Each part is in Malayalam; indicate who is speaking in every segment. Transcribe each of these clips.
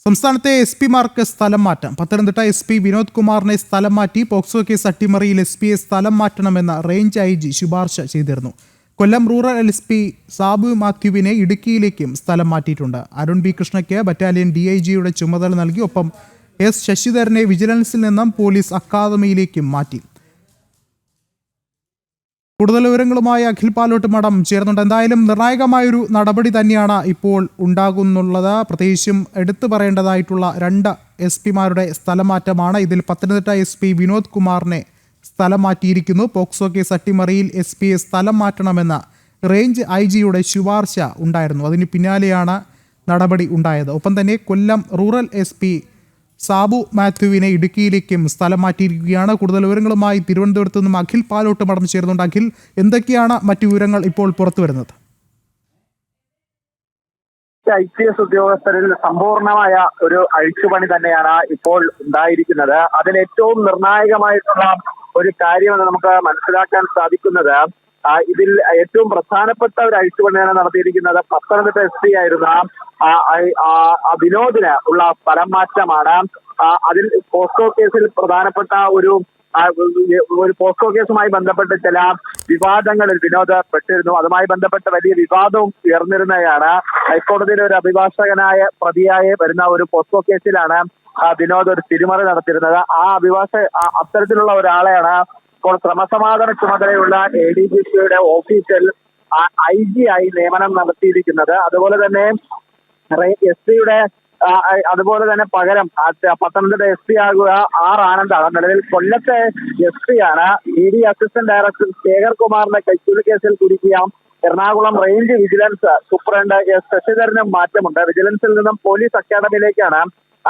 Speaker 1: സംസ്ഥാനത്തെ എസ് പിമാർക്ക് സ്ഥലം മാറ്റം. പത്തനംതിട്ട എസ് പി വിനോദ് കുമാറിനെ സ്ഥലം മാറ്റി. പോക്സോ കേസ് അട്ടിമറിയിൽ എസ് പിയെ സ്ഥലം മാറ്റണമെന്ന് റേഞ്ച് IG ശുപാർശ ചെയ്തിരുന്നു. കൊല്ലം റൂറൽ എസ് പി സാബു മാത്യുവിനെ ഇടുക്കിയിലേക്കും സ്ഥലം മാറ്റിയിട്ടുണ്ട്. അരുൺ ബി കൃഷ്ണയ്ക്ക് ബറ്റാലിയൻ DIGയുടെ ചുമതല നൽകി. ഒപ്പം S ശശിധരനെ വിജിലൻസിൽ നിന്നും പോലീസ് അക്കാദമിയിലേക്കും മാറ്റി. കൂടുതൽ വിവരങ്ങളുമായി അഖിൽ പാലോട്ട് മഠം ചേർന്നുണ്ട്. എന്തായാലും നിർണായകമായൊരു നടപടി തന്നെയാണ് ഇപ്പോൾ ഉണ്ടാകുന്നുള്ളത്. പ്രത്യേകിച്ചും എടുത്തു പറയേണ്ടതായിട്ടുള്ള 2 SP മാരുടെ സ്ഥലം മാറ്റമാണ്. ഇതിൽ പത്തനംതിട്ട SP വിനോദ് കുമാറിനെ സ്ഥലം മാറ്റിയിരിക്കുന്നു. പോക്സോ കേസ് അട്ടിമറിയിൽ SPയെ സ്ഥലം മാറ്റണമെന്ന റേഞ്ച് IGയുടെ ശുപാർശ ഉണ്ടായിരുന്നു. അതിന് പിന്നാലെയാണ് നടപടി ഉണ്ടായത്. ഒപ്പം തന്നെ കൊല്ലം റൂറൽ SP സാബു മാത്യുവിനെ ഇടുക്കിയിലേക്കും സ്ഥലം മാറ്റിയിരിക്കുകയാണ്. കൂടുതൽ വിവരങ്ങളുമായി തിരുവനന്തപുരത്ത് നിന്നും അഖിൽ പാലോട്ട് മഠം ചേർന്നുണ്ട്. അഖിൽ, എന്തൊക്കെയാണ് മറ്റു വിവരങ്ങൾ ഇപ്പോൾ പുറത്തു വരുന്നത്?
Speaker 2: IPS ഉദ്യോഗസ്ഥരിൽ സമ്പൂർണമായ ഒരു അഴിച്ചുപണി തന്നെയാണ് ഇപ്പോൾ ഉണ്ടായിരിക്കുന്നത്. അതിൽ ഏറ്റവും നിർണായകമായിട്ടുള്ള ഒരു കാര്യമെന്ന് നമുക്ക് മനസ്സിലാക്കാൻ സാധിക്കുന്നത്, ഇതിൽ ഏറ്റവും പ്രധാനപ്പെട്ട ഒരു അഴിച്ചുപണിയാണ് നടത്തിയിരിക്കുന്നത്. പത്തനംതിട്ട SP ആയിരുന്ന വിനോദിന് ഉള്ള സ്ഥലം മാറ്റമാണ്. അതിൽ പോക്സോ കേസിൽ പ്രധാനപ്പെട്ട ഒരു പോക്സോ കേസുമായി ബന്ധപ്പെട്ട് ചില വിവാദങ്ങളിൽ വിനോദ് പെട്ടിരുന്നു. അതുമായി ബന്ധപ്പെട്ട് വലിയ വിവാദവും ഉയർന്നിരുന്നതാണ്. ഹൈക്കോടതിയിലെ ഒരു അഭിഭാഷകനായ പ്രതിയായി വരുന്ന ഒരു പോക്സോ കേസിലാണ് വിനോദ് ഒരു തിരിമറി നടത്തിയിരുന്നത്. അത്തരത്തിലുള്ള ഒരാളെയാണ് ഇപ്പോൾ ക്രമസമാധാന ചുമതലയുള്ള ADGPയുടെ ഓഫീസിൽ IG ആയി നിയമനം നടത്തിയിരിക്കുന്നത്. അതുപോലെ തന്നെ SP-യുടെ അതുപോലെ തന്നെ പകരം പത്തനംതിട്ട SP ആകുക R ആനന്ദാണ്. നിലവിൽ കൊല്ലത്തെ SP ആണ്. ED അസിസ്റ്റന്റ് ഡയറക്ടർ ശേഖർ കുമാറിന്റെ കൈക്കൂലി കേസിൽ കുടുക്കിയ Ernakulam range vigilance superintendent S ശശിധരനും മാറ്റമുണ്ട്. വിജിലൻസിൽ നിന്നും പോലീസ് അക്കാദമിയിലേക്കാണ്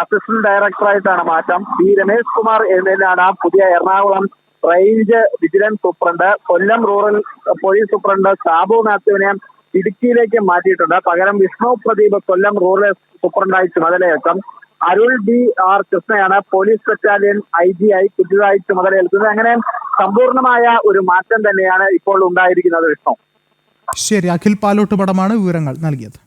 Speaker 2: അസിസ്റ്റന്റ് ഡയറക്ടറായിട്ടാണ് മാറ്റം. P രമേശ് കുമാർ എന്നതിനാണ് പുതിയ എറണാകുളം റേഞ്ച് വിജിലൻസ് സൂപ്രണ്ട്. കൊല്ലം റൂറൽ പോലീസ് സൂപ്രണ്ട് സാബു മാത്യുവിനെ ഇടുക്കിയിലേക്ക് മാറ്റിയിട്ടുണ്ട്. പകരം വിഷ്ണു പ്രദീപ് കൊല്ലം റൂറൽ സൂപ്രണ്ടായി ചുമതലയേൽക്കും. അരുൾ BR കൃഷ്ണയാണ് പോലീസ് ബറ്റാലിയൻ IG ആയി പുതിയതായി ചുമതലയേൽക്കുന്നത്. അങ്ങനെ സമ്പൂർണമായ ഒരു മാറ്റം തന്നെയാണ് ഇപ്പോൾ ഉണ്ടായിരിക്കുന്നത്. വിഷ്ണു,
Speaker 1: ശരി. അഖിൽ പാലോട്ട് മഠമാണ് വിവരങ്ങൾ നൽകിയത്.